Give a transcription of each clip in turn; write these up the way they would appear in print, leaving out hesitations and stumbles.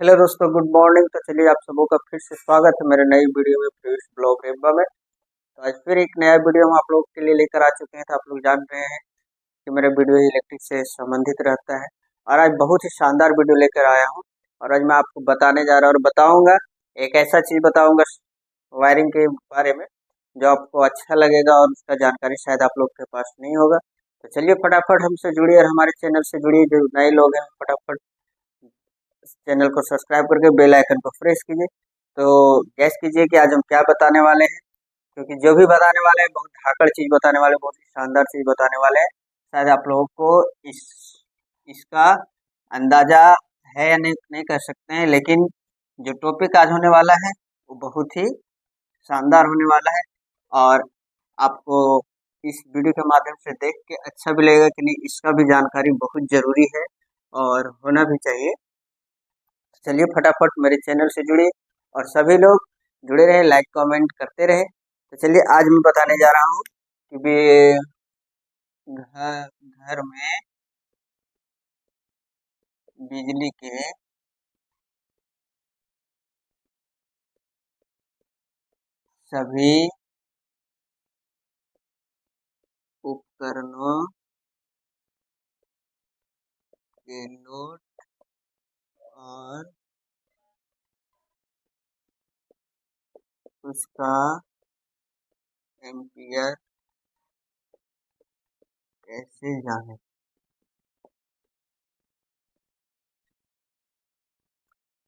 Hello दोस्तों, good morning. तो चलिए आप सबों का फिर से स्वागत है मेरे नई वीडियो में, प्रवेश ब्लॉग रेम्बा में। तो आज फिर एक नया वीडियो हम आप लोगों के लिए लेकर आ चुके हैं। तो आप लोग जान रहे हैं कि मेरा वीडियो इलेक्ट्रिक से संबंधित रहता है और आज बहुत ही शानदार वीडियो लेकर आया हूँ। और आज मैं आपको बताने जा रहा हूँ और बताऊँगा, एक ऐसा चीज़ बताऊँगा वायरिंग के बारे में जो आपको अच्छा लगेगा और उसका जानकारी शायद आप लोग के पास नहीं होगा। तो चलिए फटाफट हमसे जुड़िए और हमारे चैनल से जुड़िए। जो नए लोग हैं फटाफट चैनल को सब्सक्राइब करके बेल आइकन को प्रेस कीजिए। तो गैस कीजिए कि आज हम क्या बताने वाले हैं, क्योंकि जो भी बताने वाले हैं बहुत धाकड़ चीज बताने वाले हैं, बहुत ही शानदार चीज बताने वाले हैं। शायद आप लोगों को इस इसका अंदाजा है या नहीं नहीं कर सकते हैं, लेकिन जो टॉपिक आज होने वाला है वो बहुत ही शानदार होने वाला है। और आपको इस वीडियो के माध्यम से देख के अच्छा भी लगेगा कि नहीं, इसका भी जानकारी बहुत जरूरी है और होना भी चाहिए। चलिए फटाफट मेरे चैनल से जुड़िए और सभी लोग जुड़े रहे, लाइक कमेंट करते रहे। तो चलिए आज मैं बताने जा रहा हूँ कि घर घर में बिजली के सभी उपकरणों के लोड और उसका एम्पियर कैसे जाने।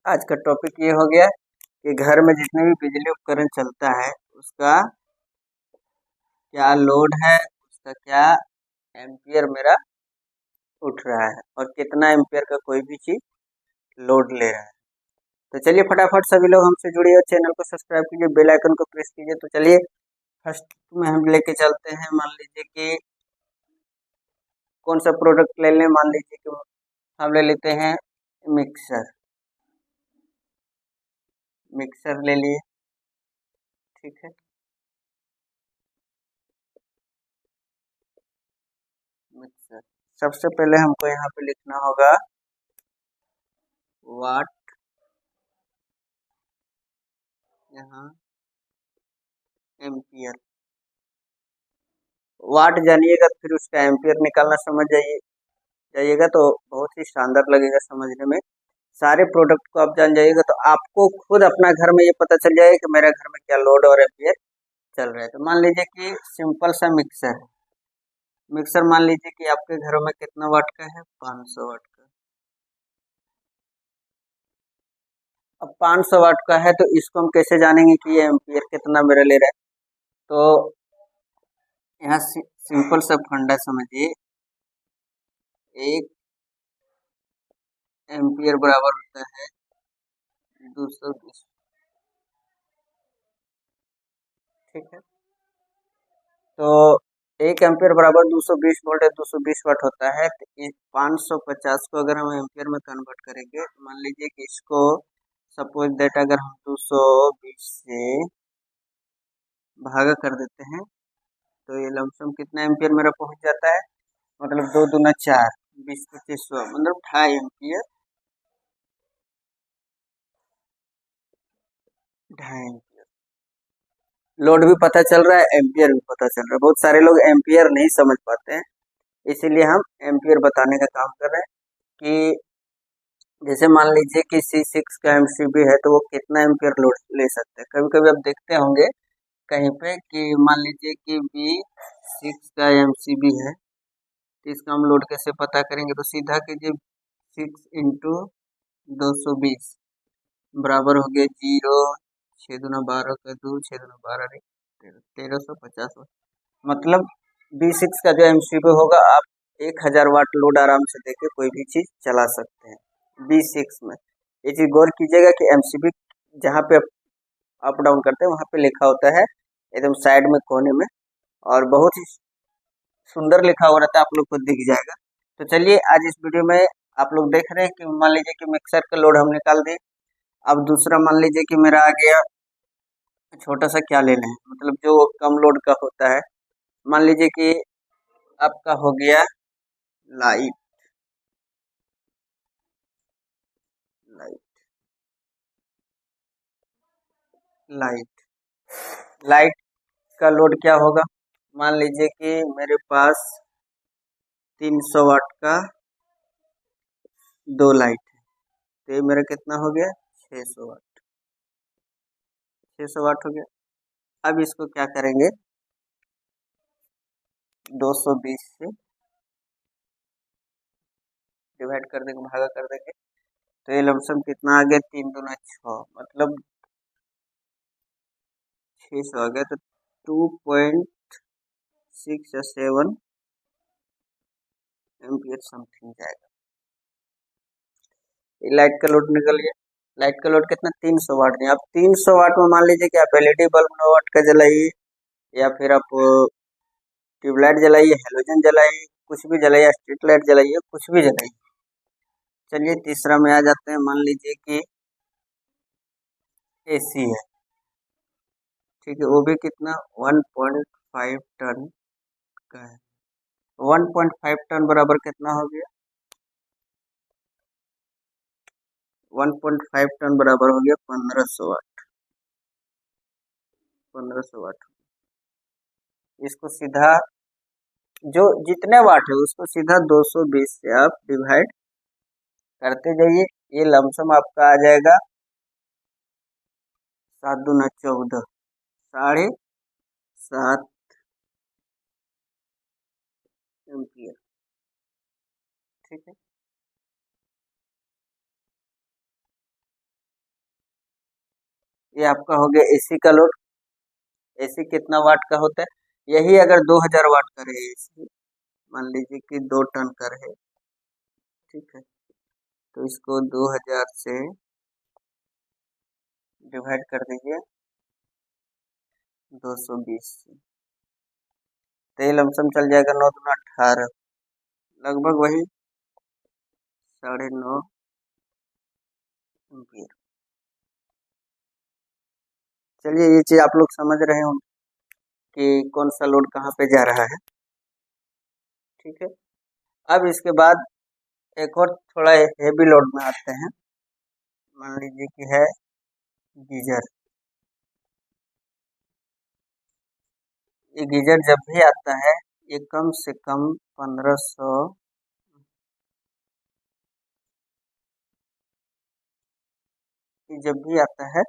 आज का टॉपिक ये हो गया कि घर में जितने भी बिजली उपकरण चलता है उसका क्या लोड है, उसका क्या एम्पियर मेरा उठ रहा है और कितना एम्पियर का कोई भी चीज लोड ले रहा है। तो चलिए फटाफट सभी लोग हमसे जुड़िए और चैनल को सब्सक्राइब कीजिए, बेल आइकन को प्रेस कीजिए। तो चलिए फर्स्ट में हम लेके चलते हैं। मान लीजिए कि कौन सा प्रोडक्ट ले लें, मान लीजिए कि हम ले लेते हैं मिक्सर। मिक्सर ले लिए, ठीक है। मिक्सर, सबसे पहले हमको यहाँ पे लिखना होगा वाट, यहाँ एम्पियर। वाट जानिएगा तो फिर उसका एम्पियर निकालना समझ जाइएगा तो बहुत ही शानदार लगेगा समझने में। सारे प्रोडक्ट को आप जान जाइएगा तो आपको खुद अपना घर में ये पता चल जाएगा कि मेरे घर में क्या लोड और एम्पियर चल रहा है। तो मान लीजिए कि सिंपल सा मिक्सर है। मिक्सर मान लीजिए कि आपके घरों में कितना वाट का है, 500 वाट का। अब 500 वाट का है तो इसको हम कैसे जानेंगे कि ये एम्पियर कितना मेरा ले रहा है। तो यहाँ सिंपल सा फंडा समझिए, एक एम्पियर बराबर होता है 220, ठीक है। तो एक एम्पियर बराबर 220 वोल्ट है, 220 वाट होता है। तो इस 550 को अगर हम एम्पियर में कन्वर्ट करेंगे तो मान लीजिए कि इसको सपोज दैट अगर हम 220 से भागा कर देते हैं तो ये लमसम कितना एम्पियर मेरा पहुंच जाता है, मतलब 2 दूना 4, 20 25 100, मतलब 2.5 एम्पियर। 2.5 लोड भी पता चल रहा है, एम्पियर भी पता चल रहा है। बहुत सारे लोग एम्पियर नहीं समझ पाते हैं, इसीलिए हम एम्पियर बताने का काम कर रहे हैं। कि जैसे मान लीजिए कि C6 का एमसीबी है तो वो कितना एम्पियर लोड ले सकते हैं। कभी कभी आप देखते होंगे कहीं पे कि मान लीजिए कि B6 का एमसीबी है, तो इसका हम लोड कैसे पता करेंगे। तो सीधा कीजिए 6 × 220 बराबर हो गया 0, 6 दूना 12 का 2, 6 दूना 12 नहीं 1350 वाट। मतलब B6 का जो एमसीबी होगा, आप 1000 वाट लोड आराम से देके कोई भी चीज चला सकते हैं B6 में। ये चीज गौर कीजिएगा कि एमसीबी जहाँ पे अप डाउन करते हैं वहाँ पे लिखा होता है एकदम साइड में कोने में, और बहुत ही सुंदर लिखा हुआ रहता है, आप लोग को दिख जाएगा। तो चलिए आज इस वीडियो में आप लोग देख रहे हैं कि मान लीजिए कि मिक्सर का लोड हम निकाल दें। अब दूसरा मान लीजिए कि मेरा आ गया छोटा सा क्या लेना है, मतलब जो कम लोड का होता है। मान लीजिए कि आपका हो गया लाइट। Light light. लाइट का लोड क्या होगा, मान लीजिए कि मेरे पास 300 वाट का 2 लाइट है, तो ये मेरा कितना हो गया 600 वाट। 600 वाट हो गया। अब इसको क्या करेंगे, 220 से डिवाइड कर देंगे, भागा कर देंगे, तो ये लमसम कितना आ गया, 3 दूना 6, मतलब 600 आ गया। तो 2.6 या 7 एम्पियर समथिंग जाएगा। ये लाइट का लोड निकल गया। लाइट का लोड कितना, 300 वाट दिया। अब 300 वाट में मान लीजिए कि आप एलईडी बल्ब 9 वाट का जलाइए, या फिर आप ट्यूबलाइट जलाइए, हेलोजन जलाइए, कुछ भी जलाइए, स्ट्रीट लाइट जलाइए, कुछ भी जलाइए। चलिए तीसरा में आ जाते हैं। मान लीजिए कि एसी है, ठीक है, वो भी कितना 1.5 टन का है। 1.5 टन बराबर कितना हो गया, 1.5 टन बराबर हो गया 1500 वाट। 1500 वाट। इसको सीधा जो जितने वाट है उसको सीधा 220 से आप डिवाइड करते जाइए। ये लमसम आपका आ जाएगा 7 दूना 14, 7.5 एम्पियर। ठीक है, ये आपका हो गया एसी का लोड। एसी कितना वाट का होता है, यही अगर 2000 वाट का रहे एसी, मान लीजिए कि 2 टन का रहे, ठीक है, तो इसको 2000 से डिवाइड कर दीजिए 220 से, तो ये लमसम चल जाएगा 9 दूना 18, लगभग वही 9.5 एम्पियर। चलिए ये चीज आप लोग समझ रहे हो कि कौन सा लोड कहाँ पे जा रहा है। ठीक है, अब इसके बाद एक और थोड़ा हेवी लोड में आते हैं। मान लीजिए कि है गीजर। ये गीजर जब भी आता है, ये कम से कम 1500, जब भी आता है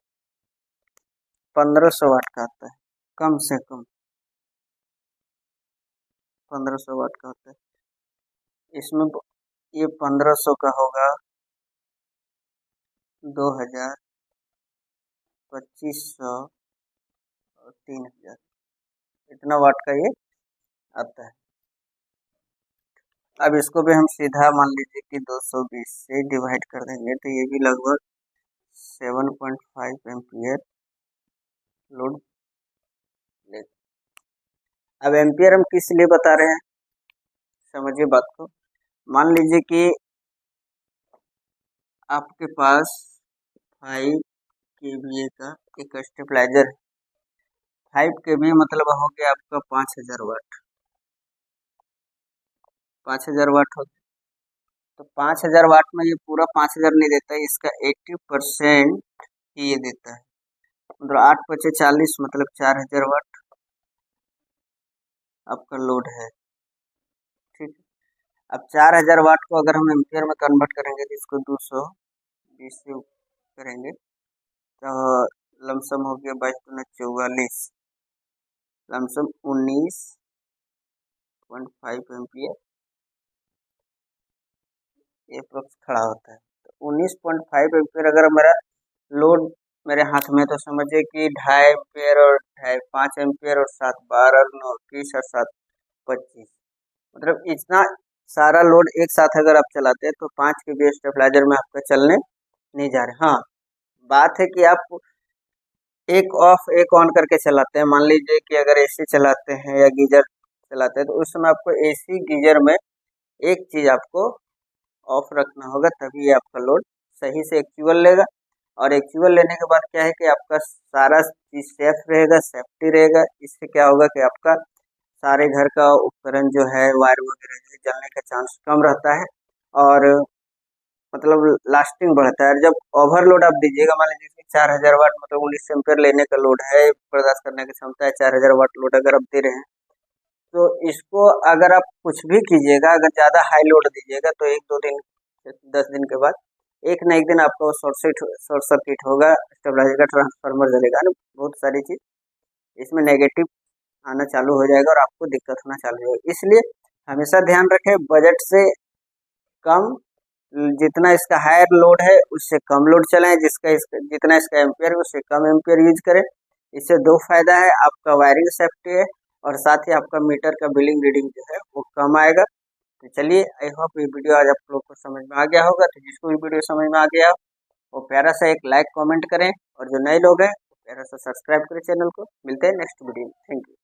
1500 वाट का आता है, कम से कम 1500 वाट का होता है। इसमें ये 1500 का होगा 2000, 2500 और 3000, इतना वाट का ये आता है। अब इसको भी हम सीधा मान लीजिए कि 220 से डिवाइड कर देंगे, तो ये भी लगभग 7.5 एम्पियर लोड लेगा। अब एम्पियर हम किस लिए बता रहे हैं, समझिए बात को। मान लीजिए कि आपके पास 5 केवीए का एक स्टेबलाइजर है। 5 केवीए मतलब हो गया आपका 5000 वाट। 5000 वाट हो, तो 5000 वाट में ये पूरा 5000 नहीं देता है, इसका 80% ही ये देता है, मतलब 8 पचे 40, मतलब 4000 वाट आपका लोड है। ठीक है, अब 4000 वाट को अगर हम एम्पियर में कन्वर्ट करेंगे, तो इसको 220 से करेंगे, तो लमसम हो गया 22 दूना 44, लमसम 19.5 एम्पियर एप्रोक्स खड़ा होता है। तो 19.5 एम्पियर अगर मेरा लोड मेरे हाथ में, तो समझिए कि 2.5 एम्पियर और 5 एम्पियर और 7 12 9 30 और 7 25, मतलब इतना सारा लोड एक साथ अगर आप चलाते हैं, तो 5 के बी स्टेबलाइजर में आपका चलने नहीं जा रहे। हाँ, बात है कि आप एक ऑफ एक ऑन करके चलाते हैं। मान लीजिए कि अगर एसी चलाते हैं या गीजर चलाते हैं, तो उस समय आपको एसी गीजर में एक चीज आपको ऑफ रखना होगा, तभी आपका लोड सही से एक्चुअल लेगा। और एक्चुअल लेने के बाद क्या है कि आपका सारा चीज सेफ रहेगा, सेफ्टी रहेगा। इससे क्या होगा कि आपका सारे घर का उपकरण जो है, वायर वगैरह जो है, जलने का चांस कम रहता है, और मतलब लास्टिंग बढ़ता है। जब ओवरलोड आप दीजिएगा, मान लीजिए 4000 वाट मतलब 19 एम्पियर लेने का लोड है, बर्दाश्त करने की क्षमता है 4000 वाट लोड अगर आप दे रहे हैं, तो इसको अगर आप कुछ भी कीजिएगा, अगर ज़्यादा हाई लोड दीजिएगा तो 1-2 दिन 10 दिन के बाद एक न एक दिन आपको शॉर्ट सर्किट होगा, स्टेबलाइजर का ट्रांसफार्मर जलेगा ना, बहुत सारी चीज़ इसमें नेगेटिव आना चालू हो जाएगा और आपको दिक्कत होना चालू हो जाएगा। इसलिए हमेशा ध्यान रखें, बजट से कम, जितना इसका हायर लोड है उससे कम लोड चलाएं, जितना इसका एम्पियर है उससे कम एम्पियर यूज करें। इससे दो फायदा है, आपका वायरिंग सेफ्टी है और साथ ही आपका मीटर का बिलिंग रीडिंग जो है वो कम आएगा। तो चलिए, आई होप ये वीडियो आज आप लोग को समझ में आ गया होगा। तो जिसको भी वीडियो समझ में आ गया वो प्यारा सा एक लाइक कमेंट करें और जो नए लोग हैं प्यारा सा सब्सक्राइब करें चैनल को। मिलते हैं नेक्स्ट वीडियो में। Thank you.